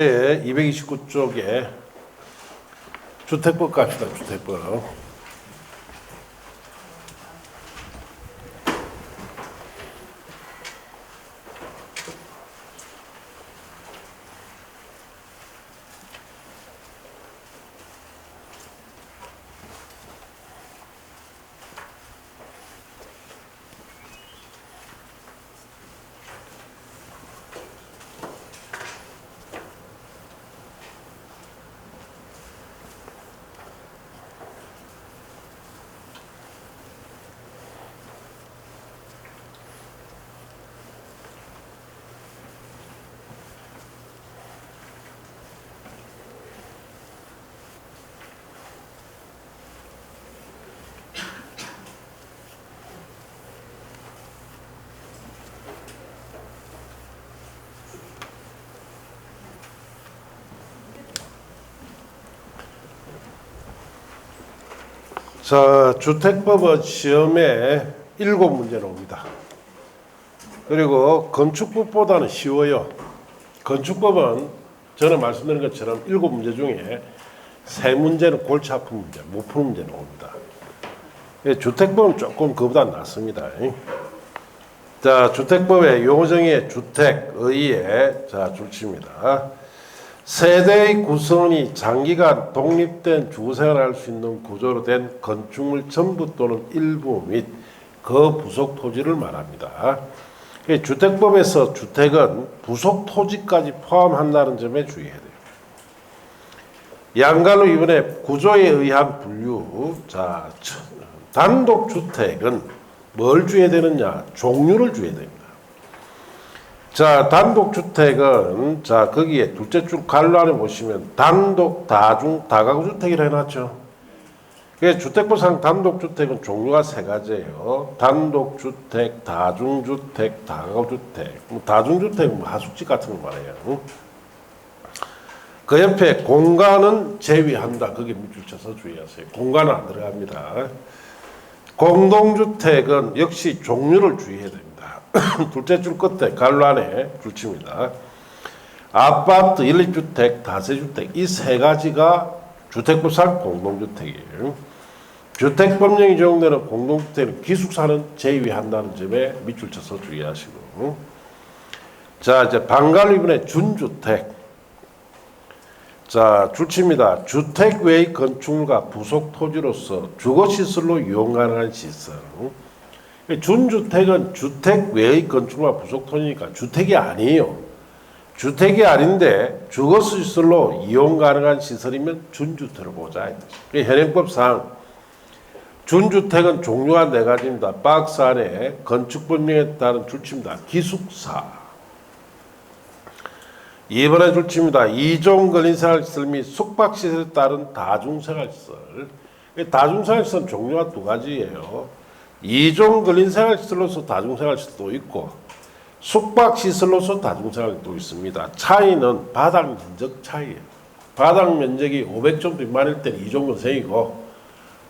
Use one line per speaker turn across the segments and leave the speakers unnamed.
229쪽에 주택법 갑시다. 주택법. 자, 주택법은 시험에 7문제 나옵니다. 그리고 건축법보다는 쉬워요. 건축법은 전에 말씀드린 것처럼 7문제 중에 3문제는 골치 아픈 문제, 못 푸는 문제 나옵니다. 주택법은 조금 그보다 낫습니다. 자, 주택법의 용어정의의 주택, 의의 자, 줄칩니다. 세대의 구성원이 장기간 독립된 주거생활을 할 수 있는 구조로 된 건축물 전부 또는 일부 및 그 부속 토지를 말합니다. 주택법에서 주택은 부속 토지까지 포함한다는 점에 주의해야 돼요. 양갈로 이번에 구조에 의한 분류. 자, 단독주택은 뭘 주의해야 되느냐? 종류를 주의해야 됩니다. 자, 단독주택은, 자, 거기에 둘째 줄 갈로 안에 보시면 단독, 다중, 다가구주택이라 해놨죠. 그래서 주택법상 단독주택은 종류가 3가지예요. 단독주택, 다중주택, 다가구주택. 다중주택은 하숙집 같은 거 말이에요. 그 옆에 공간은 제외한다. 거기에 밑줄 쳐서 주의하세요. 공간은 안 들어갑니다. 공동주택은 역시 종류를 주의해야 됩니다. 둘째 줄 끝에 갈로 안에 줄칩니다. 아파트, 연립주택, 다세주택 이 3가지가 주택법상 공동주택이에요. 주택법령이 적용되는 공동주택은 기숙사는 제외한다는 점에 밑줄 쳐서 주의하시고. 자, 이제 방갈로 이번에 준주택. 자, 줄칩니다. 주택 외의 건축물과 부속 토지로서 주거시설로 이용 가능한 시설. 준주택은 주택 외의 건축물과 부속 토지니까 주택이 아니에요. 주택이 아닌데 주거시설로 이용 가능한 시설이면 준주택을 보자. 현행법상 준주택은 종류가 4가지입니다. 박스 안에 건축법령에 따른 줄칩니다. 기숙사. 2번에 줄칩니다. 이종 근린생활시설 및 숙박시설에 따른 다중생활시설. 다중생활시설은 종류가 2가지예요. 이종 근린생활시설로서 다중생활시설도 있고 숙박시설로서 다중생활도 있습니다. 차이는 바닥 면적 차이예요. 바닥 면적이 500제곱미터 미만일 때는 이종 근생이고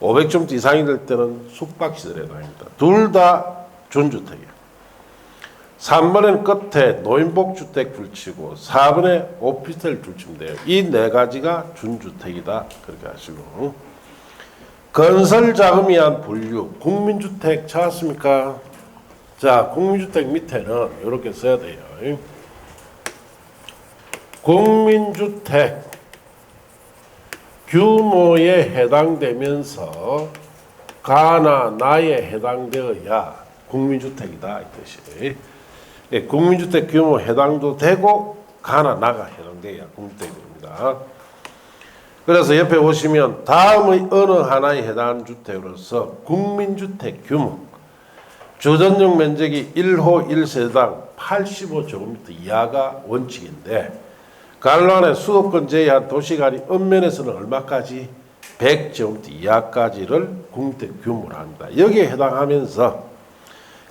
500제곱미터 이상이 될 때는 숙박시설에 해당합니다. 둘 다 준주택이에요. 3번에는 끝에 노인복주택 줄치고 4번에 오피스텔 줄치면 돼요. 이 4가지가 준주택이다. 그렇게 하시고. 건설자금에 의한 분류. 국민주택 찾았습니까? 자, 국민주택 밑에는 이렇게 써야 돼요. 국민주택 규모에 해당되면서 가나 나에 해당되어야 국민주택이다. 이 뜻이. 예, 국민주택 규모 해당도 되고 가나 나가 해당돼야 국민주택이 됩니다. 그래서 옆에 보시면 다음의 어느 하나에 해당하는 주택으로서 국민주택 규모 주전용 면적이 1호 1세대당 85제곱미터 이하가 원칙인데 갈로 안에 수도권 제외한 도시간이 읍면에서는 얼마까지? 100제곱미터 이하까지를 국민주택 규모로 합니다. 여기에 해당하면서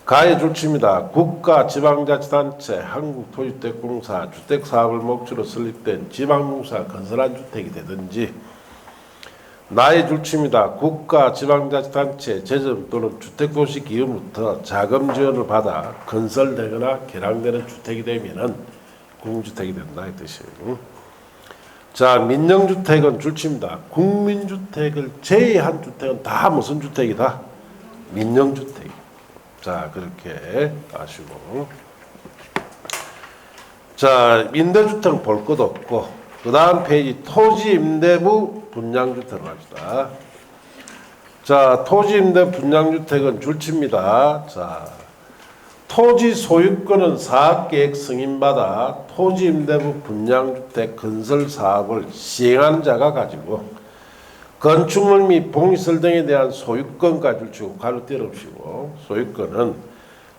가에 줄칩니다. 국가, 지방자치단체, 한국토지주택공사, 주택사업을 목적으로 설립된 지방공사 건설한 주택이 되든지 나에 줄칩니다. 국가, 지방자치단체, 재정 또는 주택도시 기금부터 자금 지원을 받아 건설되거나 개량되는 주택이 되면은 공주택이 된다 이 뜻이에요. 자, 민영주택은 줄칩니다. 국민주택을 제외한 주택은 다 무슨 주택이다? 민영주택. 자, 그렇게 아시고. 자, 임대주택은 볼 것도 없고, 그 다음 페이지 토지임대부 분양주택을 합시다. 자, 토지임대 분양주택은 줄칩니다. 자, 토지 소유권은 사업계획 승인받아 토지임대부 분양주택 건설 사업을 시행하는 자가 가지고 건축물 및 봉시설 등에 대한 소유권까지 줄치고 가로 띄어없이고 소유권은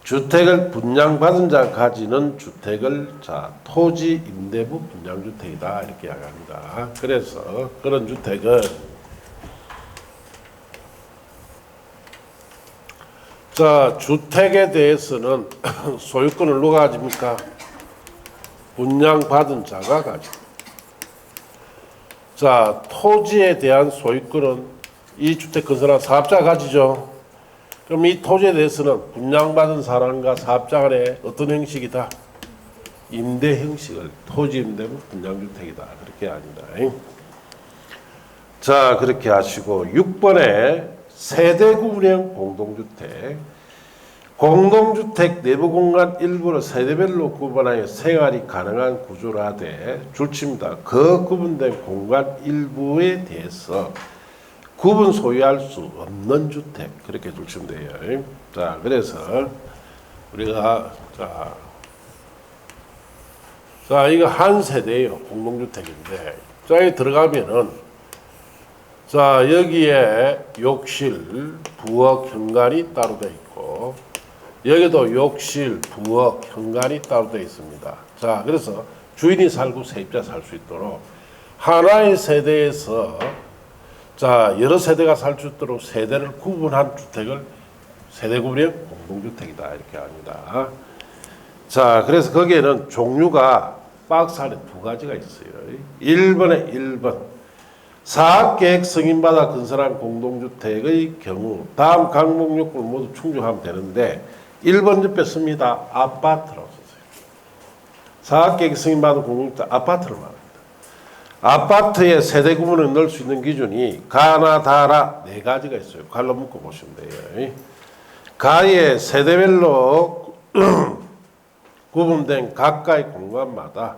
주택을 분양받은 자가 가지는 주택을 자 토지임대부 분양주택이다 이렇게 이야기합니다. 그래서 그런 주택은 자, 주택에 대해서는 소유권을 누가 가집니까? 분양받은 자가 가지고. 자, 토지에 대한 소유권은 이 주택 건설한 사업자가 가지죠. 그럼 이 토지에 대해서는 분양받은 사람과 사업자 간의 어떤 형식이다? 임대 형식을 토지임대부 분양주택이다. 그렇게 아니다. 자, 그렇게 하시고 6번에 세대구분형 공동주택. 공동주택 내부 공간 일부를 세대별로 구분하여 생활이 가능한 구조로 하되 줄칩니다. 그 구분된 공간 일부에 대해서 구분 소유할 수 없는 주택 그렇게 줄치면 돼요. 자, 그래서 우리가 자 이거 한 세대예요. 공동주택인데 자 여기 들어가면은 자 여기에 욕실, 부엌, 현관이 따로 되어 있고 여기도 욕실, 부엌, 현관이 따로 되어 있습니다. 자 그래서 주인이 살고 세입자 살 수 있도록 하나의 세대에서 자 여러 세대가 살 수 있도록 세대를 구분한 주택을 세대구분형 공동주택이다 이렇게 합니다. 자 그래서 거기에는 종류가 박스 안에 두 가지가 있어요. 1번에 1번 사업계획 승인받아 건설한 공동주택의 경우 다음 항목 요건을 모두 충족하면 되는데 1번 옆에 씁니다. 아파트라고 썼어요. 사업계획 승인받은 공동주택 아파트를 말합니다. 아파트의 세대 구분을 넣을 수 있는 기준이 가나 다라 네 가지가 있어요. 갈로 묶어 보시면 돼요. 가의 세대별로 구분된 각각의 공간마다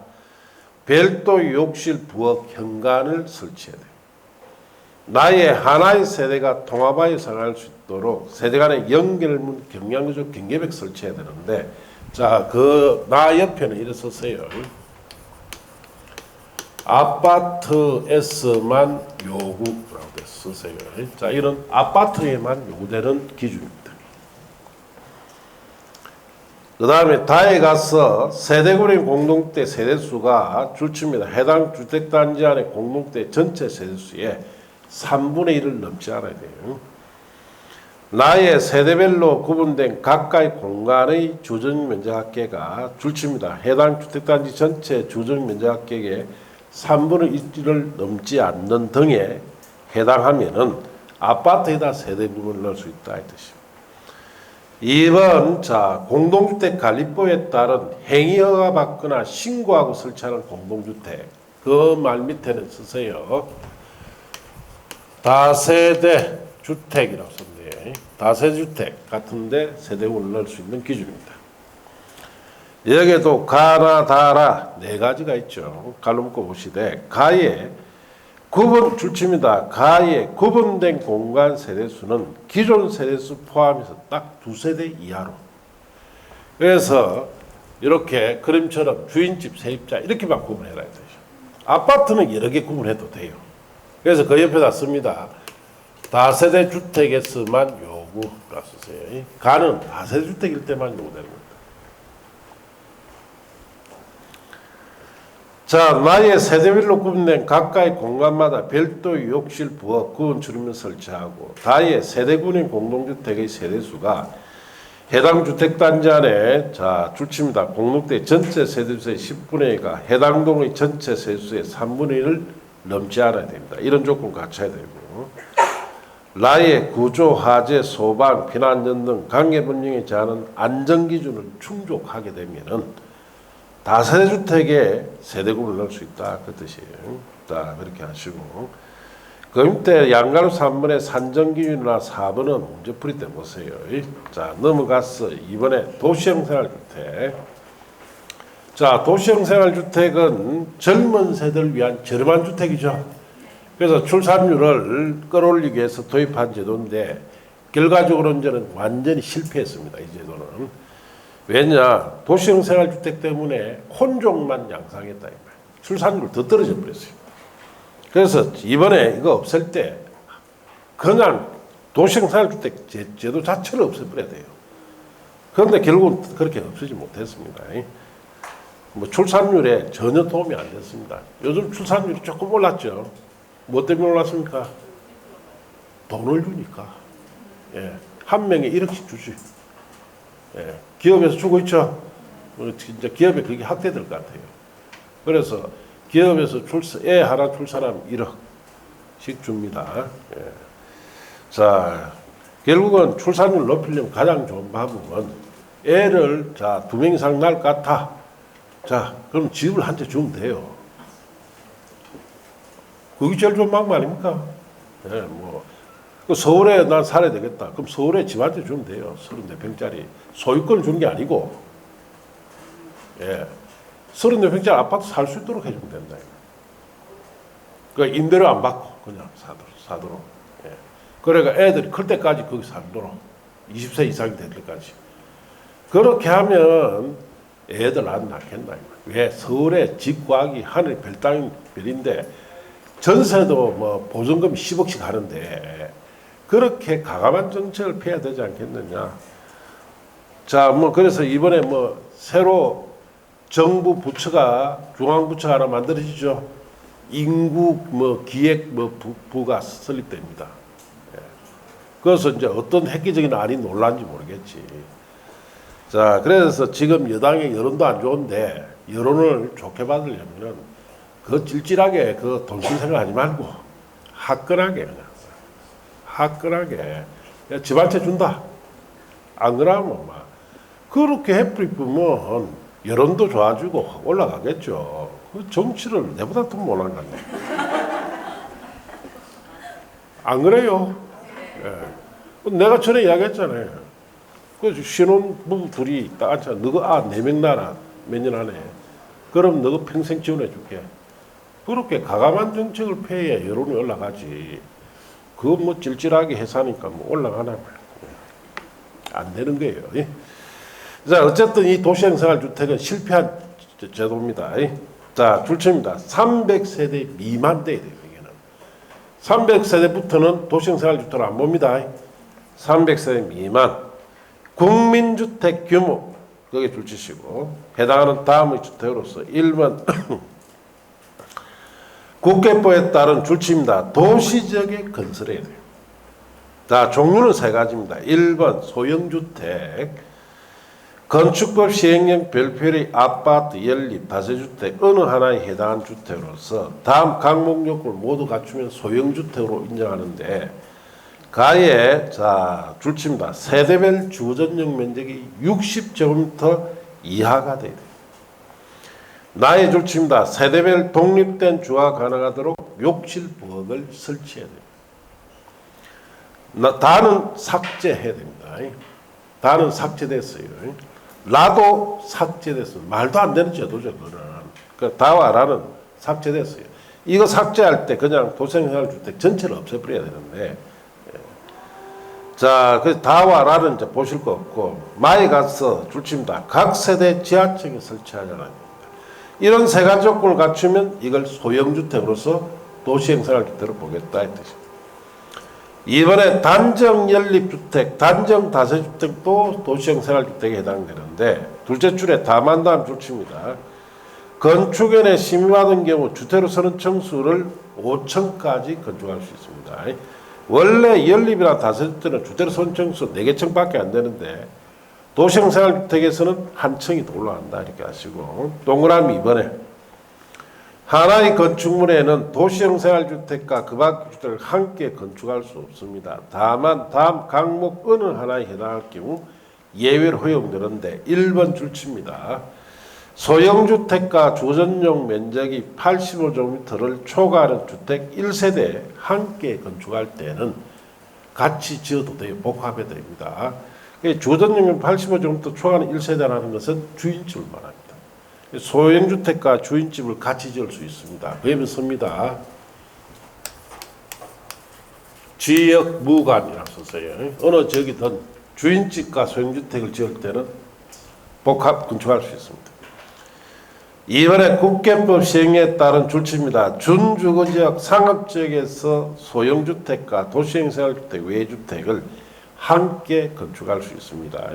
별도 욕실, 부엌, 현관을 설치해야 돼요. 나의 하나의 세대가 통합하여 생활할 수 있도록 세대 간의 연결문 경량구조 경계벽 설치해야 되는데 자, 그 나 옆에는 이렇게 썼어요. 아파트에서만 요구라고 쓰세요. 자, 이런 아파트에만 요구되는 기준입니다. 그 다음에 다에 가서 세대구분 공동주택 세대수가 줄칩니다. 해당 주택단지 안의 공동주택 전체 세대수의 3분의 1을 넘지 않아야 돼요. 나의 세대별로 구분된 각각의 공간의 주정면적 합계가 줄칩니다. 해당 주택단지 전체 주정면적 합계의 3분의 1을 넘지 않는 등에 해당하면은 아파트에다 세대 구분을 넣을 수 있다 이 뜻입니다. 2번 자 공동주택 관리법에 따른 행위허가 받거나 신고하고 설치하는 공동주택 그 말 밑에는 쓰세요. 다세대 주택이라고 쓰면 돼요. 다세주택 같은데 세대구분을 넣을 수 있는 기준입니다. 여기에도 가나 다라 네 가지가 있죠. 갈로 묶어 보시되 가의 구분 줄칩니다. 가의 구분된 공간 세대수는 기존 세대수 포함해서 딱 두 세대 이하로. 그래서 이렇게 그림처럼 주인집, 세입자 이렇게만 구분해라 되죠. 아파트는 여러 개 구분해도 돼요. 그래서 그 옆에다 씁니다. 다세대 주택에서만 요구라 쓰세요. 가는 다세대 주택일 때만 요구되는 겁니다. 자, 나의 세대별로 구분된 각각의 공간마다 별도의 욕실, 부엌, 구분 줄이면 설치하고 다의 세대군인 공동주택의 세대수가 해당 주택단지 안에 자 줄칩니다. 공동주택 전체 세대수의 10분의 1가 해당 동의 전체 세대수의 3분의 1을 넘지 않아야 됩니다. 이런 조건 갖춰야 되고 나의 구조, 화재, 소방, 피난전 등 관계분쟁에 제하는 안전기준을 충족하게 되면은 다세대주택에 세대급을 넣을 수 있다. 그 뜻이에요. 자, 그렇게 하시고. 그 밑에 양가로 3번의 산정기준이나 4번은 문제풀이 때 보세요. 자, 넘어가서 2번에 도시형 생활주택. 자, 도시형 생활주택은 젊은 세대를 위한 저렴한 주택이죠. 그래서 출산율을 끌어올리기 위해서 도입한 제도인데 결과적으로 이제는 완전히 실패했습니다. 이 제도는. 왜냐? 도시형 생활주택 때문에 혼종만 양상했다. 이 말이에요. 출산율이 더 떨어져 버렸어요. 그래서 이번에 이거 없앨 때 그냥 도시형 생활주택 제도 자체를 없애버려야 돼요. 그런데 결국은 그렇게 없애지 못했습니다. 뭐 출산율에 전혀 도움이 안 됐습니다. 요즘 출산율이 조금 올랐죠. 뭐 때문에 올랐습니까? 돈을 주니까. 예. 한 명에 1억씩 주지. 예. 기업에서 주고 있죠. 진짜 기업에 그게 확대될 것 같아요. 그래서 기업에서 애 하나 출산하면 1억씩 줍니다. 예. 자, 결국은 출산율 높이려면 가장 좋은 방법은 애를 자, 2명 이상 낳을 것 같아. 자, 그럼 집을 한 채 주면 돼요. 그게 제일 좋은 방법 아닙니까? 예, 뭐. 서울에 난 살아야 되겠다. 그럼 서울에 집 한 채 주면 돼요. 34평짜리. 소유권을 주는 게 아니고, 예. 34평짜리 아파트 살 수 있도록 해주면 된다. 그러니까 임대료 안 받고 그냥 사도록. 예. 그러니까 애들이 클 때까지 거기 살도록. 20세 이상이 될 때까지. 그렇게 하면 애들 안 낳겠나. 왜? 서울에 집 구하기 하늘 별 땅 별인데 전세도 뭐 보증금이 10억씩 하는데 그렇게 가감한 정책을 펴야 되지 않겠느냐. 자, 뭐 그래서 이번에 뭐 새로 정부 부처가 중앙부처가 하나 만들어지죠. 인구 뭐 기획 뭐 부가 설립됩니다. 예. 그래서 이제 어떤 획기적인 안이 논란인지 모르겠지. 자, 그래서 지금 여당의 여론도 안 좋은데 여론을 좋게 받으려면은 그 찔찔하게 그 돈쓸 생각하지 말고 화끈하게 그냥 화끈하게 집 한 채 준다. 안 그러면 막 그렇게 해버리면 여론도 좋아지고 올라가겠죠. 그 정치를 내보다 더 못하는 건데. 안 그래요? 예. 내가 전에 이야기했잖아요. 그 신혼부부 둘이 딱 앉아. 너가 4명 낳아. 몇 년 안에. 그럼 너가 평생 지원해 줄게. 그렇게 가감한 정책을 펴야 여론이 올라가지. 그거 뭐 찔찔하게 해사니까 뭐 올라가나 봐요. 안 되는 거예요. 예? 자, 어쨌든 이 도시형 생활주택은 실패한 제도입니다. 예? 자, 줄칩니다. 300세대 미만 돼야 돼요. 이게는 300세대부터는 도시형 생활주택을 안 봅니다. 300세대 미만 국민주택 규모 거기에 줄치시고 해당하는 다음의 주택으로서 1번 국회법에 따른 줄치입니다. 도시지역에 건설해야 돼요. 자, 종류는 3가지입니다. 1번 소형주택, 건축법 시행령 별표의 아파트, 연립, 다세주택 어느 하나에 해당하는 주택으로서 다음 항목 요건을 모두 갖추면 소형주택으로 인정하는데 가에 자 줄칩니다. 세대별 주거전용 면적이 60제곱미터 이하가 돼야 돼요. 나의 줄칩니다. 세대별 독립된 주거가 가능하도록 욕실 부엌을 설치해야 됩니다. 다는 삭제해야 됩니다. 다는 삭제됐어요. 라도 삭제됐어요. 말도 안 되는 제도죠. 그거는. 다와 라는 삭제됐어요. 이거 삭제할 때 그냥 도시생활주택 전체를 없애버려야 되는데 자, 그 다와 라는 이제 보실 거 없고 마에 가서 줄칩니다. 각 세대 지하층에 설치하자는 겁니다. 이런 3가지 조건을 갖추면 이걸 소형주택으로서 도시생활주택으로 보겠다 이 뜻입니다. 이번에 단정 연립주택, 단정 다세주택도 도시형 생활주택에 해당되는데 둘째 줄에 다만 다음 줄칩니다. 건축연에 심의받은 경우 주택으로 서는 층수를 5층까지 건축할 수 있습니다. 원래 연립이나 다세주택은 주택으로 서는 층수 4개 층밖에 안 되는데 도시형 생활주택에서는 한 층이 더 올라간다 이렇게 하시고 동그라미 2번에 하나의 건축물에는 도시형 생활주택과 그 밖의 주택을 함께 건축할 수 없습니다. 다만 다음 항목 어느 하나에 해당할 경우 예외로 허용되는데 1번 줄칩니다. 소형주택과 주거전용 면적이 85제곱미터를 초과하는 주택 1세대 함께 건축할 때는 같이 지어도 돼요. 복합해야 됩니다. 주거전용 85제곱미터 초과하는 1세대라는 것은 주인집을 말합니다. 소형주택과 주인집을 같이 지을 수 있습니다. 그러면 씁니다. 지역무관이라고 썼어요. 어느 지역이든 주인집과 소형주택을 지을 때는 복합 건축할 수 있습니다. 이번에 국계법 시행에 따른 줄치입니다. 준주거지역 상업지역에서 소형주택과 도시행생활주택 외주택을 함께 건축할 수 있습니다.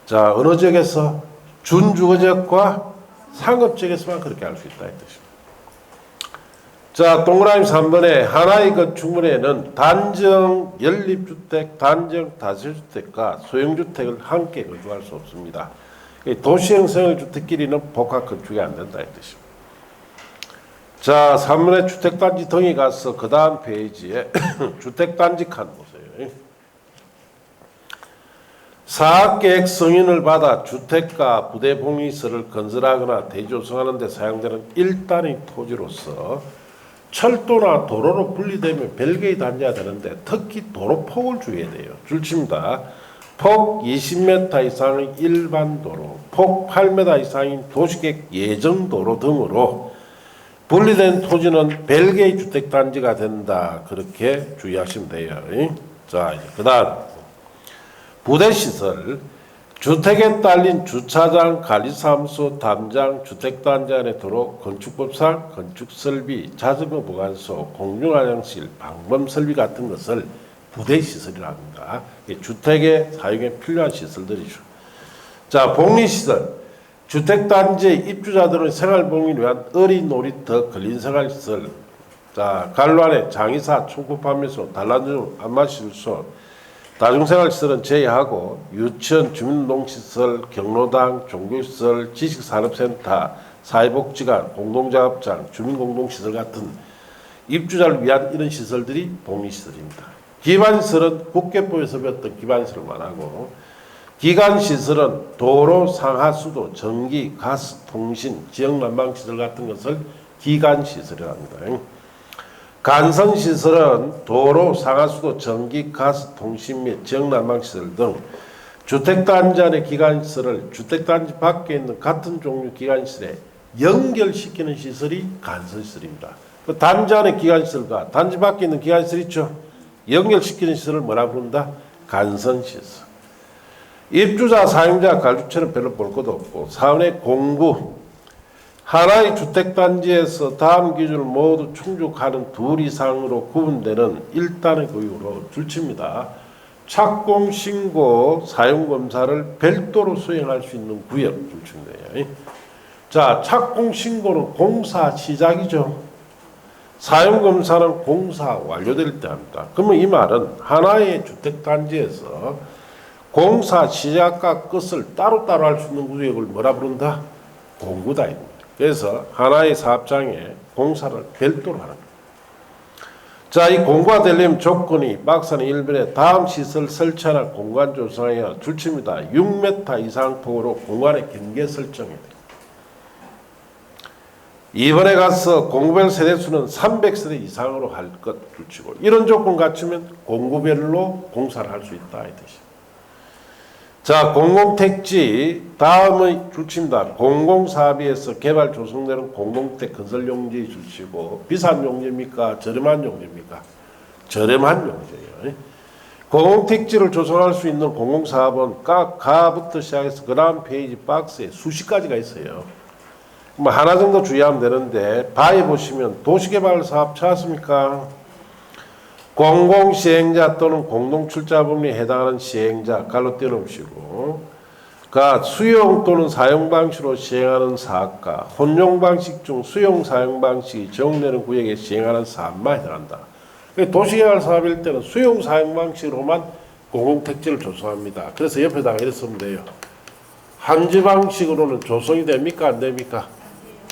자, 어느 지역에서 준주거지역과 상업지역에서만 그렇게 할 수 있다 이 뜻입니다. 자, 동그라미 3번에 하나의 건축물에는 단정 연립주택, 단정 다세주택과 소형주택을 함께 건축할 수 없습니다. 도시형 생활주택끼리는 복합 건축이 안 된다 이 뜻입니다. 자, 3번에 주택단지 등이 가서 그 다음 페이지에 주택단지 칸 보세요. 사업계획 승인을 받아 주택가 부대복리시설을 건설하거나 대조성하는 데 사용되는 1단위 토지로서 철도나 도로로 분리되면 별개의 단지가 되는데 특히 도로폭을 주의해야 돼요. 줄칩니다. 폭 20m 이상의 일반 도로, 폭 8m 이상인 도시계획 예정도로 등으로 분리된 토지는 별개의 주택단지가 된다. 그렇게 주의하시면 돼요. 자, 그 다음 부대시설, 주택에 딸린 주차장, 관리사무소, 담장, 주택단지 안에 도로, 건축법상 건축설비, 자전거 보관소, 공중화장실, 방범설비 같은 것을 부대시설이라 합니다. 주택의 사용에 필요한 시설들이죠. 자, 복리시설, 주택단지의 입주자들의 생활복리를 위한 어린 놀이터, 근린생활시설, 자, 관로안에 장의사, 총포판매소, 단란주, 안마실소, 다중생활시설은 제외하고 유치원, 주민운동시설, 경로당, 종교시설, 지식산업센터, 사회복지관, 공동작업장, 주민공동시설 같은 입주자를 위한 이런 시설들이 복리시설입니다. 기반시설은 국계법에서 배웠던 기반시설을 말하고 기간시설은 도로, 상하수도, 전기, 가스, 통신, 지역난방시설 같은 것을 기간시설이라 합니다. 간선시설은 도로, 상하수도, 전기, 가스, 통신 및 지역난방시설 등 주택단지 안의 기간시설을 주택단지 밖에 있는 같은 종류 기간시설에 연결시키는 시설이 간선시설입니다. 그 단지 안의 기간시설과 단지 밖에 있는 기간시설 있죠? 연결시키는 시설을 뭐라 부른다? 간선시설. 입주자, 사용자, 가주체는 별로 볼 것도 없고 사원의 공부, 하나의 주택단지에서 다음 기준을 모두 충족하는 둘 이상으로 구분되는 1단의 구역으로 줄칩니다. 착공, 신고, 사용검사를 별도로 수행할 수 있는 구역 줄칩니다. 자, 착공, 신고는 공사 시작이죠. 사용검사는 공사 완료될 때 합니다. 그러면 이 말은 하나의 주택단지에서 공사 시작과 끝을 따로따로 할 수 있는 구역을 뭐라 부른다? 공구다. 그래서 하나의 사업장에 공사를 별도로 하는 겁니다. 자, 이 공구가 되려면 조건이 박스는 1번에 다음 시설 설치하나 공간 조성하여 줄칩니다. 6m 이상 폭으로 공간의 경계 설정해야 됩니다. 2번에 가서 공구별 세대수는 300세대 이상으로 할 것 줄치고 이런 조건 갖추면 공구별로 공사를 할 수 있다 이 뜻입니다. 자, 공공택지 다음의 줄치입니다. 공공사업에서 개발 조성되는 공공택 건설 용지의 줄치고 비싼 용지입니까? 저렴한 용지입니까? 저렴한 용지예요. 공공택지를 조성할 수 있는 공공사업은 각 가부터 시작해서 그 다음 페이지 박스에 수십 가지가 있어요. 뭐 하나 정도 주의하면 되는데 바에 보시면 도시개발사업 찾았습니까? 공공시행자 또는 공동출자법리에 해당하는 시행자 갈로 띄워놓으시고 수용 또는 사용 방식으로 시행하는 사업가 혼용 방식 중 수용 사용 방식이 적용되는 구역에 시행하는 사업만 해당한다. 도시개발 사업일 때는 수용 사용 방식으로만 공공택지를 조성합니다. 그래서 옆에다가 이렇게 쓰면 돼요. 한지 방식으로는 조성이 됩니까? 안 됩니까?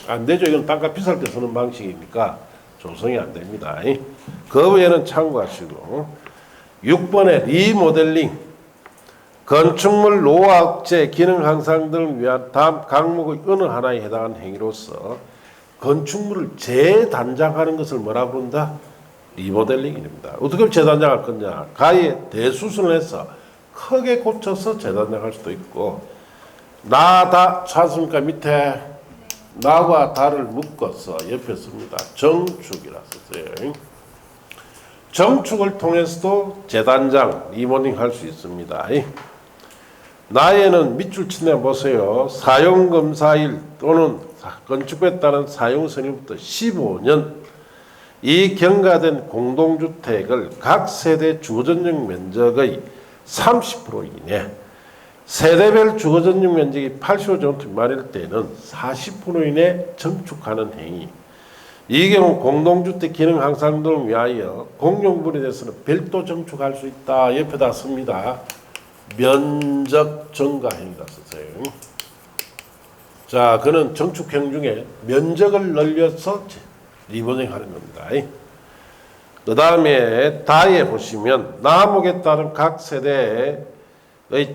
안 되죠. 이건 땅값 비쌀 때 쓰는 방식이니까 조성이 안 됩니다. 그 외에는 참고하시고 6번에 리모델링 건축물 노후화 억제, 기능 향상 등을 위한 다음 항목의 어느 하나에 해당하는 행위로서 건축물을 재단장하는 것을 뭐라 부른다? 리모델링입니다. 어떻게 재단장할 거냐? 가에 대수술을 해서 크게 고쳐서 재단장할 수도 있고, 나다 찾습니까? 밑에 나와 다를 묶어서 옆에 씁니다. 정축이라 썼어요. 정축을 통해서도 재단장, 리모델링 할 수 있습니다. 나에는 밑줄 친 데 보세요. 사용검사일 또는 건축에 따른 사용선임부터 15년 이 경과된 공동주택을 각 세대 주거전용 면적의 30% 이내, 세대별 주거전용 면적이 85제곱미터 미만일 때는 40% 이내 정축하는 행위. 이 경우 공동주택 기능 향상 등을 위하여 공용분에 대해서는 별도 정축할 수 있다. 옆에다 씁니다. 면적 증가 행위가 썼어요. 자, 그는 정축행 중에 면적을 늘려서 리모델링 하는 겁니다. 그 다음에 다에 보시면 나목에 따른 각 세대의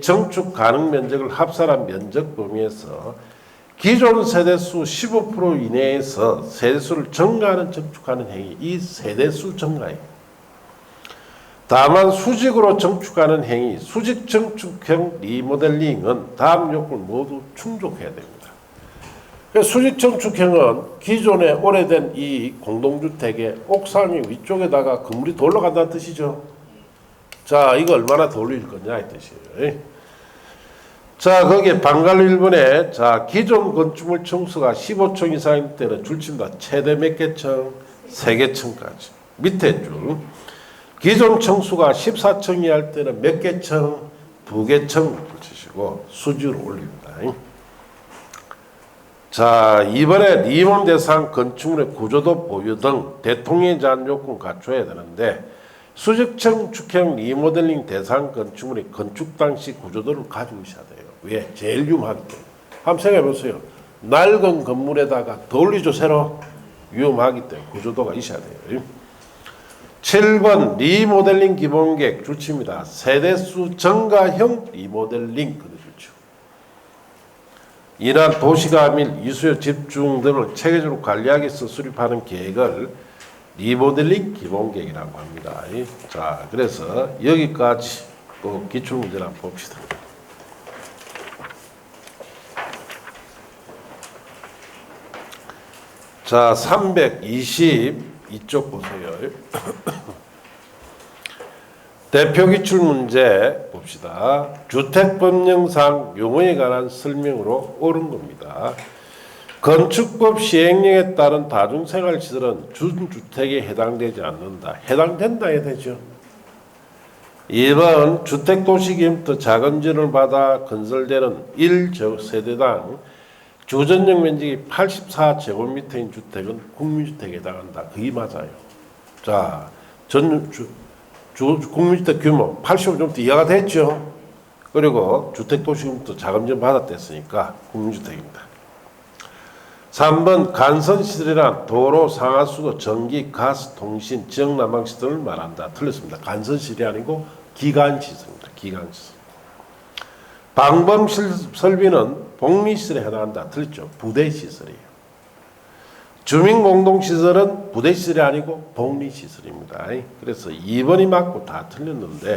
정축 가능 면적을 합산한 면적 범위에서 기존 세대수 15% 이내에서 세대수를 증가하는 정축하는 행위, 이 세대수 증가예요. 다만 수직으로 정축하는 행위, 수직 정축형 리모델링은 다음 요건을 모두 충족해야 됩니다. 수직 정축형은 기존에 오래된 이 공동주택의 옥상이 위쪽에다가 건물이 더 올라간다는 뜻이죠. 자, 이거 얼마나 더 올릴 거냐 이 뜻이에요. 자, 거기에 방관로 1번에 자, 기존 건축물 층수가 15층 이상일 때는 줄칩니다. 최대 몇 개 층? 3개 층까지. 밑에 줄. 기존 층수가 14층 이하일 때는 몇 개 층? 2개 층 붙이시고 수직으로 올립니다. 자, 이번에 리모델링 대상 건축물의 구조도 보유 등 대통령에 대한 요건 갖춰야 되는데 수직 정축형 리모델링 대상 건축물의 건축 당시 구조도를 가지고 있어야 돼요. 왜? 제일 위험하기 때문에. 한번 생각해 보세요. 낡은 건물에다가 더 올리죠, 새로? 위험하기 때문에 구조도가 있어야 돼요. 7번 리모델링 기본계획 줄칩니다. 세대수 증가형 리모델링 줄치고. 이러한 도시가 및 이수요 집중 등을 체계적으로 관리하기 위해서 수립하는 계획을 리모델링 기본계획이라고 합니다. 자, 그래서 여기까지 또 기출문제를 한번 봅시다. 자, 322쪽 보세요. 대표 기출 문제 봅시다. 주택법령상 용어에 관한 설명으로 옳은 겁니다. 건축법 시행령에 따른 다중생활시설은 준주택에 해당되지 않는다. 해당된다 해야 되죠. 2번 주택도시기금부터 자금지원을 받아 건설되는 1세대당 주전용 면적이 84제곱미터인 주택은 국민주택에 해당한다. 그게 맞아요. 자, 국민주택 규모 85제곱미터 이하가 됐죠. 그리고 주택도시금부터 자금지원 받았댔으니까 국민주택입니다. 3번 간선시설이란 도로, 상하수도, 전기, 가스, 통신, 지역난방시설을 말한다. 틀렸습니다. 간선시설이 아니고 기간시설입니다. 기간시설. 방범설비는 복리시설에 해당한다. 틀렸죠. 부대시설이에요. 주민공동시설은 부대시설이 아니고 복리시설입니다. 그래서 2번이 맞고 다 틀렸는데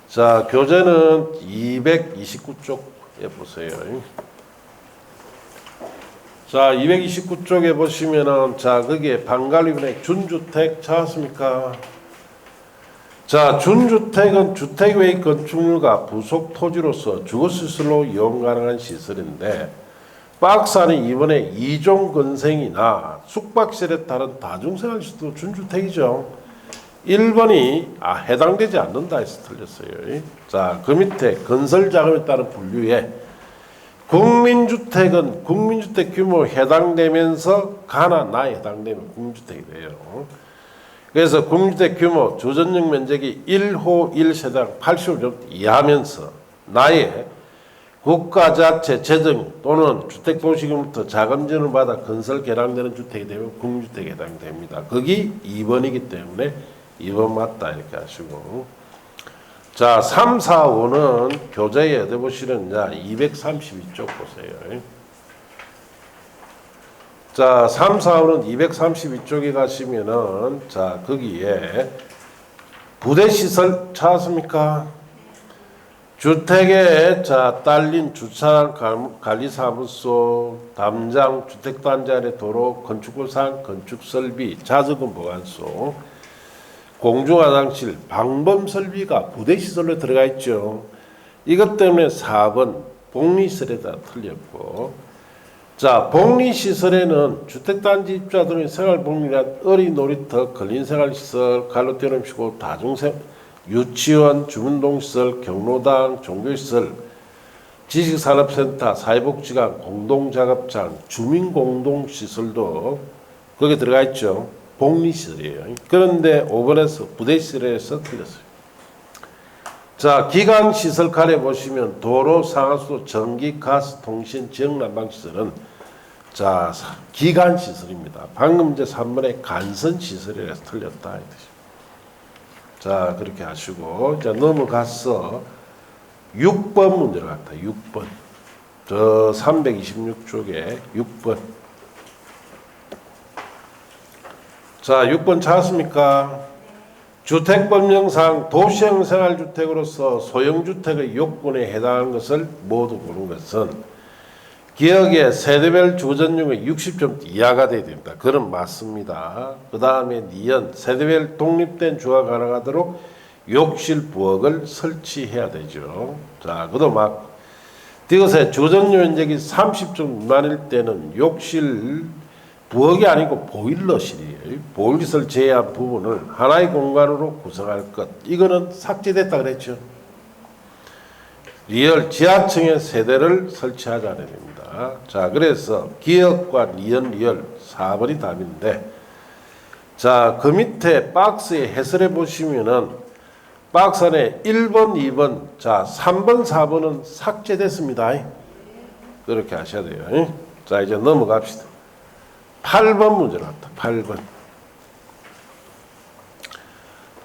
자, 교재는 229쪽에 보세요. 자, 229쪽에 보시면은 자, 거기에 방관리분의 준주택 찾았습니까? 자, 준주택은 주택 외의 건축물과 부속 토지로서 주거시설로 이용 가능한 시설인데 박사는 이번에 이종 건생이나 숙박시설에 따른 다중생활시설도 준주택이죠. 1번이 해당되지 않는다 해서 틀렸어요. 자, 그 밑에 건설자금에 따른 분류에 국민주택은 국민주택 규모 해당되면서 가나 나에 해당되면 국민주택이 돼요. 그래서 국민주택 규모 주전용 면적이 1호 1세대당 85제곱미터 이하면서 나에 국가자체 재정 또는 주택도시금부터 자금지원을 받아 건설 개량되는 주택이 되면 국민주택에 해당됩니다. 거기 2번이기 때문에 2번 맞다 이렇게 하시고. 자, 3, 4, 5는 교재에 어디 보시는 232쪽 보세요. 자, 3, 4, 5는 232쪽에 가시면은 자, 거기에 부대시설 찾았습니까? 주택에 자 딸린 주차관리사무소, 담장, 주택단지 안의 도로, 건축구상, 건축설비, 자재금 보관소, 공중화장실, 방범설비가 부대시설로 들어가 있죠. 이것 때문에 4번 복리시설에다 틀렸고, 자, 복리시설에는 주택단지 입주자들의 생활복리란 어린 놀이터, 근린생활시설, 갈로 뛰어넘시고 유치원, 주민동시설, 경로당, 종교시설, 지식산업센터, 사회복지관, 공동작업장, 주민공동시설도 거기에 들어가 있죠. 복리시설이에요. 그런데 5번에서 부대시설에서 틀렸어요. 자, 기관시설 칸에 보시면 도로, 상하수도, 전기, 가스, 통신, 지역난방시설은 자, 기관시설입니다. 방금 이제 3번에 간선시설이라서 틀렸다. 이 뜻입니다. 자, 그렇게 하시고, 자, 넘어가서 6번 문제로 갔다. 6번. 저 326쪽에 6번. 자, 6번 찾았습니까? 주택법령상 도시형 생활주택으로서 소형주택의 요건에 해당하는 것을 모두 고른 것은 기억에 세대별 주거전용의 60점 이하가 돼야 됩니다. 그건 맞습니다. 그 다음에 니은 세대별 독립된 주거가 가능하도록 욕실 부엌을 설치해야 되죠. 자, 그도 막 이것의 주거전용 면적이 30점 미만일 때는 욕실 부엌이 아니고 보일러실이에요. 보일러실 제외한 부분을 하나의 공간으로 구성할 것. 이거는 삭제됐다 그랬죠. 리얼 지하층에 세대를 설치하자는 됩니다. 자, 그래서 기역과 니은 리얼 4번이 답인데, 자, 그 밑에 박스에 해설해 보시면은 박스 안에 1번, 2번, 자, 3번, 4번은 삭제됐습니다. 그렇게 하셔야 돼요. 자, 이제 넘어갑시다. 8번 문제 나왔다. 8번.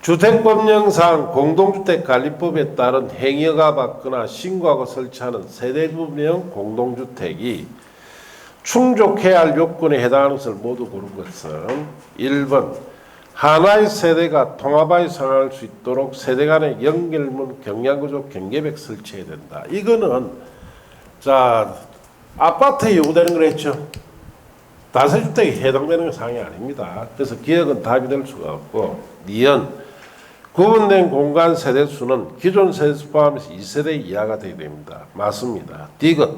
주택법령상 공동주택관리법에 따른 행위허가 받거나 신고하고 설치하는 세대구명 공동주택이 충족해야 할 요건에 해당하는 것을 모두 고른 것은 1번 하나의 세대가 통합하여 생활할 수 있도록 세대 간의 연결문 경량구조 경계벽 설치해야 된다. 이거는 자 아파트에 요구되는 걸 했죠. 다세주택에 해당되는 사항이 아닙니다. 그래서 기억은 답이 될 수가 없고, 니은 구분된 공간 세대수는 기존 세대수 포함해서 2세대 이하가 되어야 됩니다. 맞습니다. 디귿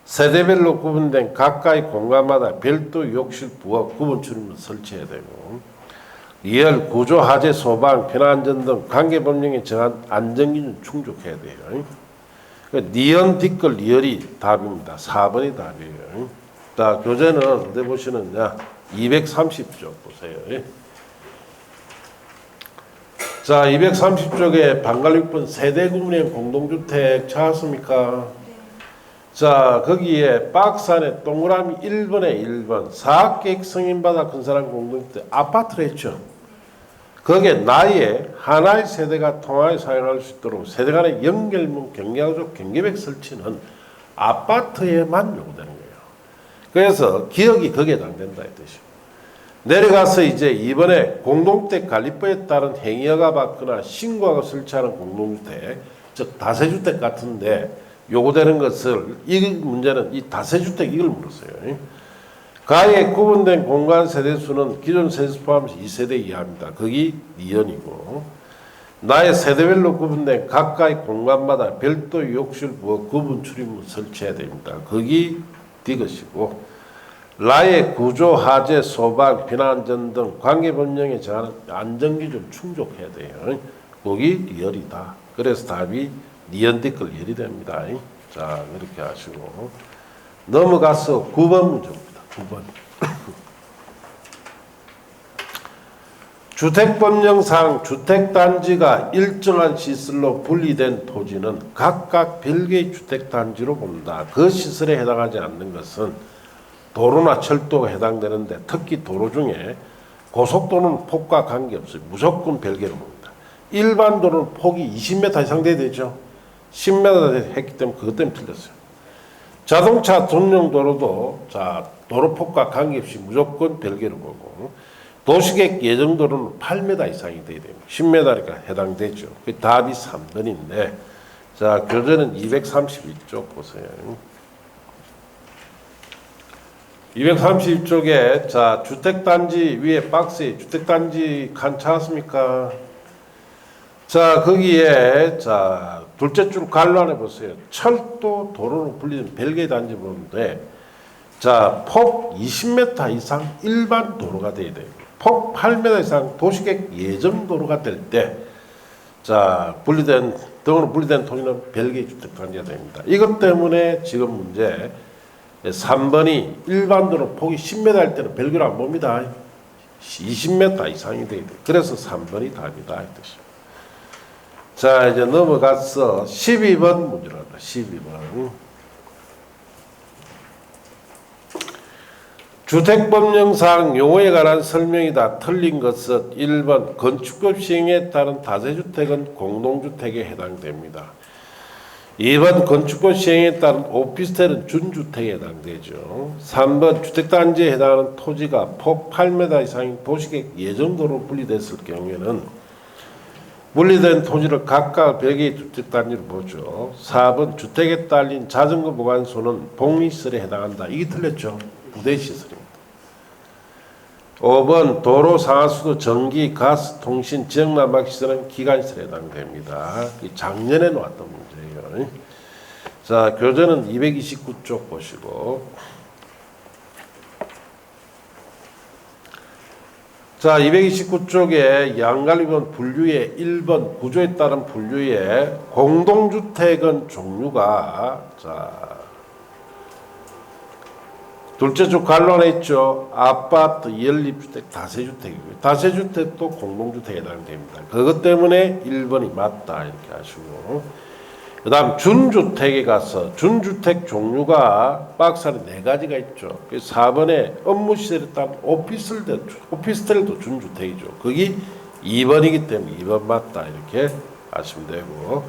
세대별로 구분된 각각의 공간마다 별도 욕실, 부엌, 구분 출입문 설치해야 되고, 리얼 구조, 하재, 소방, 피난안전 등 관계법령에 정한 안전기준 충족해야 돼요. 니은, 디귿, 리얼이 답입니다. 4번이 답이에요. 자, 교재는 어디 보시느냐? 230쪽 보세요. 자, 230쪽에 방관리권 세대구분형 공동주택 찾았습니까? 자, 거기에 박스 안에 동그라미 1번에 1번 사학계획 승인받아 건설한 공동주택 아파트를 했죠. 거기에 나의 하나의 세대가 통하여 사용할 수 있도록 세대 간의 연결문 경계구조 경계벽 설치는 아파트에만 요구되는 거예요. 그래서 기억이 거기에 해당된다 이 뜻이에요. 내려가서 이제 이번에 공동주택 관리법에 따른 행위허가 받거나 신고하고 설치하는 공동주택, 즉 다세주택 같은데 요구되는 것을 이 문제는 이 다세주택 이걸 물었어요. 가에 구분된 공간 세대수는 기존 세대수 포함해서 2세대 이하입니다. 거기 니은이고, 나의 세대별로 구분된 각각의 공간마다 별도 욕실, 부엌, 구분 출입문 설치해야 됩니다. 거기 디귿이고, 나의 구조, 하재, 소방, 피난안전 등 관계법령에 정하는 안전기준 충족해야 돼요. 거기 리얼이다. 그래서 답이 니은, 디귿, 리얼이 됩니다. 자, 이렇게 하시고 넘어가서 9번 문제입니다. 9번. 주택법령상 주택단지가 일정한 시설로 분리된 토지는 각각 별개의 주택단지로 본다. 그 시설에 해당하지 않는 것은 도로나 철도가 해당되는데, 특히 도로 중에 고속도로는 폭과 관계없어요. 무조건 별개로 봅니다. 일반 도로는 폭이 20m 이상 돼야 되죠. 10m 했기 때문에 그것 때문에 틀렸어요. 자동차 전용 도로도 자 도로폭과 관계없이 무조건 별개로 보고 도시계획 예정도로는 8m 이상이 돼야 됩니다. 10m니까 해당되죠. 그 답이 3번인데 자 교재는 231쪽 보세요. 231쪽에 자 주택단지 위에 박스에 주택단지 칸 찾았습니까? 자 거기에 자 둘째 줄 갈란해 보세요. 철도 도로로 불리는 별개 단지 보는데 자 폭 20m 이상 일반 도로가 돼야 돼요. 폭 8m 이상 도시계획 예정 도로가 될 때 자 분리된 등으로 분리된 토지는 별개 주택단지가 됩니다. 이것 때문에 지금 문제 3번이 일반 도로 폭이 10m 할 때는 별개로 안 봅니다. 20m 이상이 돼야 돼요. 그래서 3번이 답이다 이 뜻이에요. 자 이제 넘어가서 12번 문제로 합니다. 12번 주택법령상 용어에 관한 설명이다. 틀린 것은 1번 건축법 시행에 따른 다세주택은 공동주택에 해당됩니다. 2번 건축법 시행에 따른 오피스텔은 준주택에 해당되죠. 3번 주택단지에 해당하는 토지가 폭 8m 이상인 도시계획 예정도로 분리됐을 경우에는 분리된 토지를 각각 별개의 주택단지로 보죠. 4번 주택에 딸린 자전거 보관소는 복리시설에 해당한다. 이게 틀렸죠. 부대시설입니다. 5번 도로 상하수도 전기, 가스, 통신, 지역난방시설은 기관시설에 해당됩니다. 작년에 나왔던 문제예요. 자 교재는 229쪽 보시고 자 229쪽에 양갈비원 분류의 1번 구조에 따른 분류의 공동주택은 종류가 자 둘째 줄 관론에 있죠. 아파트, 연립주택, 다세주택이고요. 다세주택도 공동주택에 해당됩니다. 그것 때문에 1번이 맞다 이렇게 하시고 그 다음 준주택에 가서 준주택 종류가 박스 안에 4가지가 있죠. 4번에 업무시설에 따른 오피스텔도 준주택이죠. 거기 2번이기 때문에 2번 맞다 이렇게 하시면 되고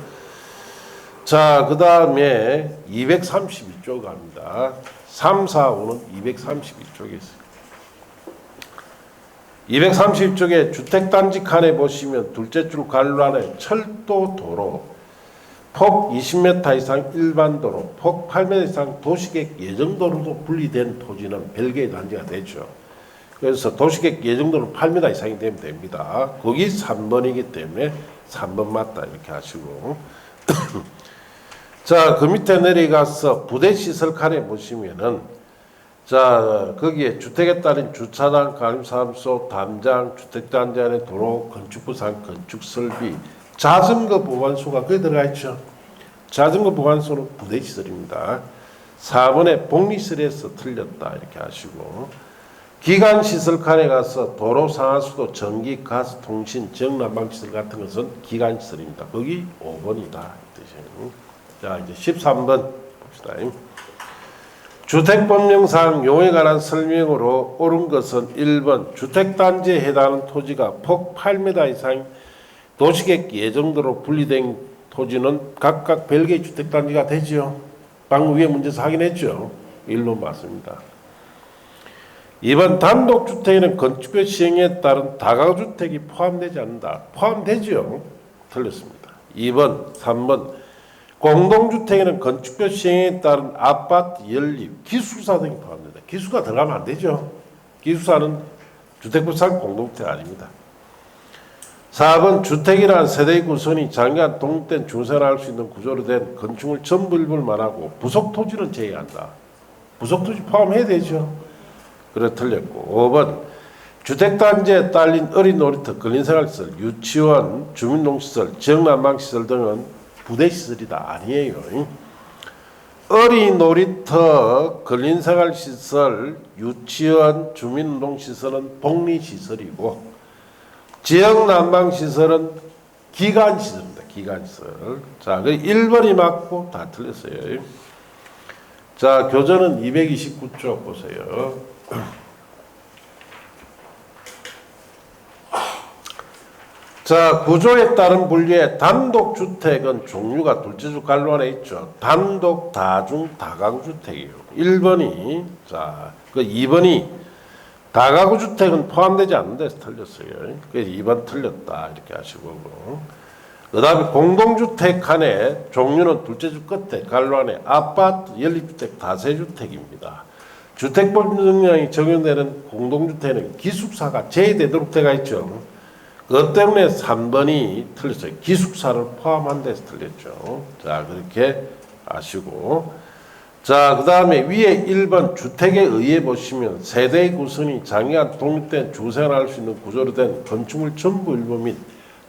자 그 다음에 232쪽 갑니다. 3, 4, 5는 232쪽에 있어요. 232쪽에 주택단지 칸에 보시면 둘째 줄 관란에 철도 도로, 폭 20m 이상 일반 도로, 폭 8m 이상 도시계획 예정도로도 분리된 토지는 별개의 단지가 되죠. 그래서 도시계획 예정도로 8m 이상이 되면 됩니다. 거기 3번이기 때문에 3번 맞다 이렇게 하시고 자, 그 밑에 내려가서 부대시설 칸에 보시면은 자, 거기에 주택에 따른 주차장, 가림사무소, 담장, 주택단지 안에 도로, 건축부상, 건축설비, 자전거 보관소가 거기 들어가 있죠. 자전거 보관소는 부대시설입니다. 4번에 복리시설에서 틀렸다 이렇게 하시고 기관시설 칸에 가서 도로, 상하수도, 전기, 가스, 통신, 지역난방시설 같은 것은 기관시설입니다. 거기 5번이다 이 뜻이에요. 자 이제 13번 봅시다. 주택법령상 용어에 관한 설명으로 옳은 것은 1번 주택단지에 해당하는 토지가 폭 8m 이상 도시계획 예정도로 분리된 토지는 각각 별개의 주택단지가 되죠. 방금 위에 문제에서 확인했죠. 1번 맞습니다. 2번 단독주택에는 건축법 시행에 따른 다가구주택이 포함되지 않는다. 포함되죠. 틀렸습니다. 2번 3번 공동주택에는 건축법 시행에 따른 아파트, 연립, 기숙사 등이 포함됩니다. 기숙사 들어가면 안 되죠. 기숙사는 주택법상 공동주택 아닙니다. 4번 주택이란 세대의 구성이 장기간 독립된 중생활할 수 있는 구조로 된 건축물 전부 일부를 말하고 부속토지는 제외한다. 부속토지 포함해야 되죠. 그래 틀렸고 5번 주택단지에 딸린 어린 놀이터, 근린생활시설, 유치원, 주민농시설, 지역난방시설 등은 부대시설이다. 아니에요. 어린 놀이터, 근린생활시설, 유치원, 주민운동시설은 복리시설이고 지역난방시설은 기관시설입니다. 기관시설. 자, 1번이 맞고 다 틀렸어요. 자, 교재는 229쪽 보세요. 자, 구조에 따른 분류에 단독주택은 종류가 둘째 줄 갈로 안에 있죠. 단독, 다중, 다가구주택이에요. 1번이, 자, 그 2번이 다가구주택은 포함되지 않는 데서 틀렸어요. 그래서 2번 틀렸다. 이렇게 하시고. 그 다음에 공동주택 안에 종류는 둘째 줄 끝에 갈로 안에 아파트, 연립주택, 다세주택입니다. 주택법 능량이 적용되는 공동주택은 기숙사가 제외되도록 되어 있죠. 그것 때문에 3번이 틀렸어요. 기숙사를 포함한 데서 틀렸죠. 자, 그렇게 아시고. 자, 그 다음에 위에 1번 주택에 의해 보시면 세대의 구성이 장기간 독립된 주생활할 수 있는 구조로 된 건축물 전부 일부 및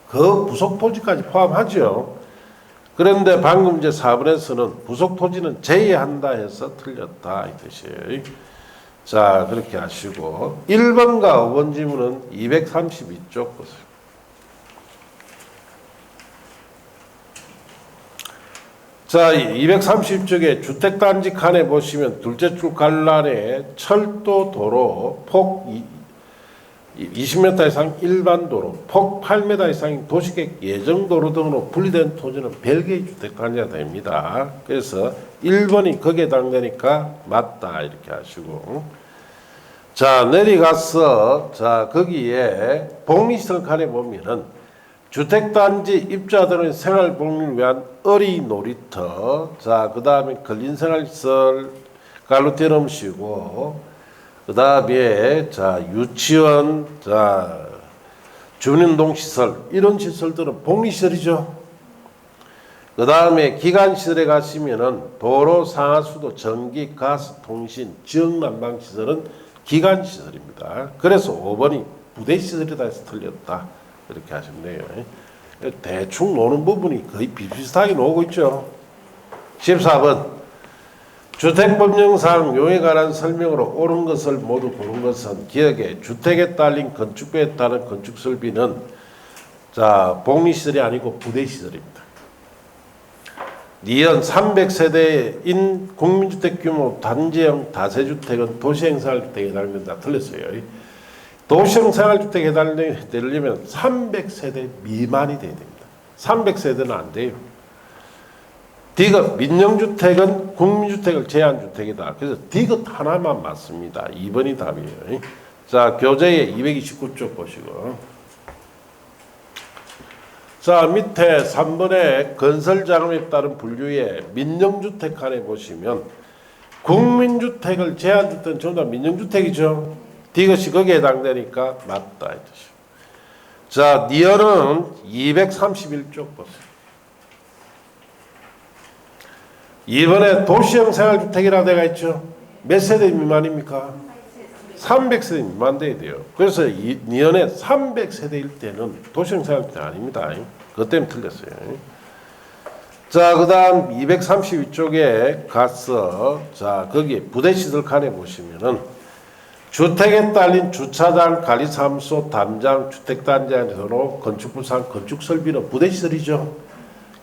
그 부속 토지까지 포함하죠. 그런데 방금 이제 4번에서는 부속 토지는 제외한다 해서 틀렸다 이 뜻이에요. 자, 그렇게 하시고 1번과 5번 질문은 232쪽 보세요. 자, 230쪽에 주택단지 칸에 보시면 둘째 줄 갈란에 철도 도로 폭 20m 이상 일반 도로, 폭 8m 이상인 도시계획 예정도로 등으로 분리된 토지는 별개의 주택단지가 됩니다. 그래서 1번이 거기에 해당되니까 맞다 이렇게 하시고. 자, 내려가서 자, 거기에 복리시설 칸에 보면은 주택단지 입주자들은 생활복리를 위한 어리 놀이터, 자, 그 다음에 근린생활시설 갈로 떼럼시고, 그 다음에 자, 유치원, 자, 주민운동시설 이런 시설들은 복리시설이죠. 그 다음에 기관시설에 가시면은 도로, 상하수도, 전기, 가스, 통신, 지역난방시설은 기관시설입니다. 그래서 5번이 부대시설이다 해서 틀렸다. 이렇게 하시면 돼요. 대충 노는 부분이 거의 비슷하게 나오고 있죠. 14번. 주택법령상 용에 관한 설명으로 옳은 것을 모두 고른 것은 기억에 주택에 딸린 건축비에 따른 건축설비는 자, 복리시설이 아니고 부대시설입니다. 니은 300세대인 국민주택 규모 단지형 다세주택은 도시형 생활주택에 해당된다. 틀렸어요. 도시형 생활주택에 해당되려면 300세대 미만이 돼야 됩니다. 300세대는 안 돼요. 디귿 민영주택은 국민주택을 제한 주택이다. 그래서 디귿 하나만 맞습니다. 2번이 답이에요. 자, 교재에 229쪽 보시고. 자, 밑에 3번에 건설자금에 따른 분류에 민영주택 칸에 보시면 국민주택을 제한 주택은 전부 다 민영주택이죠. 디귿이 거기에 해당되니까 맞다 이 뜻이에요. 자, 니은은 231쪽 보세요. 이번에 도시형 생활주택이라고 되어 있죠. 몇 세대 미만입니까? 300세대 미만 돼야 돼요. 그래서 이 니은에 300세대일 때는 도시형 생활주택 아닙니다. 그것 때문에 틀렸어요. 자, 그 다음 232쪽에 가서 자, 거기 부대시설 칸에 보시면은 주택에 딸린 주차장, 관리사무소, 담장, 주택단지 안에서로 건축부상 건축설비는 부대시설이죠.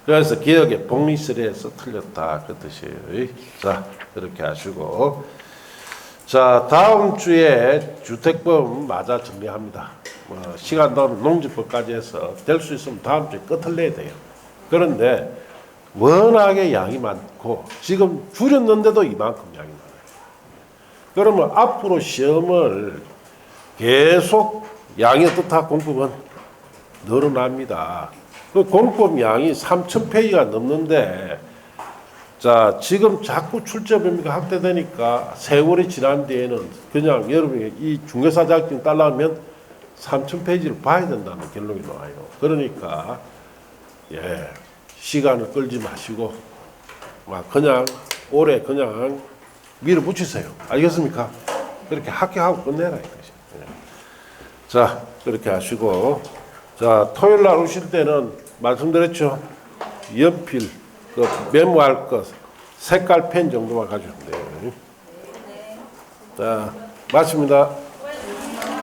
그래서 기억에 복리시설에서 틀렸다 그 뜻이에요. 자, 이렇게 하시고. 자, 다음 주에 주택법 맞아 정리합니다. 시간도 농지법까지 해서 될 수 있으면 다음 주에 끝을 내야 돼요. 그런데 워낙에 양이 많고 지금 줄였는데도 이만큼 양이 많아요. 그러면 앞으로 시험을 계속 양이 어떻다 공법은 늘어납니다. 그 공법 양이 3,000페이지가 넘는데 자, 지금 자꾸 출제 범위가 확대되니까 세월이 지난 뒤에는 그냥 여러분이 이 중개사 자격증 따려면 3,000페이지를 봐야 된다는 결론이 나와요. 그러니까 예, 시간을 끌지 마시고 막 그냥 올해 그냥 밀어붙이세요. 알겠습니까? 그렇게 합격하고 끝내라 이거지. 예. 자, 그렇게 하시고 자, 토요일 날 오실 때는 말씀드렸죠. 연필, 그 메모할 것, 색깔 펜 정도만 가지면 돼요. 자, 맞습니다.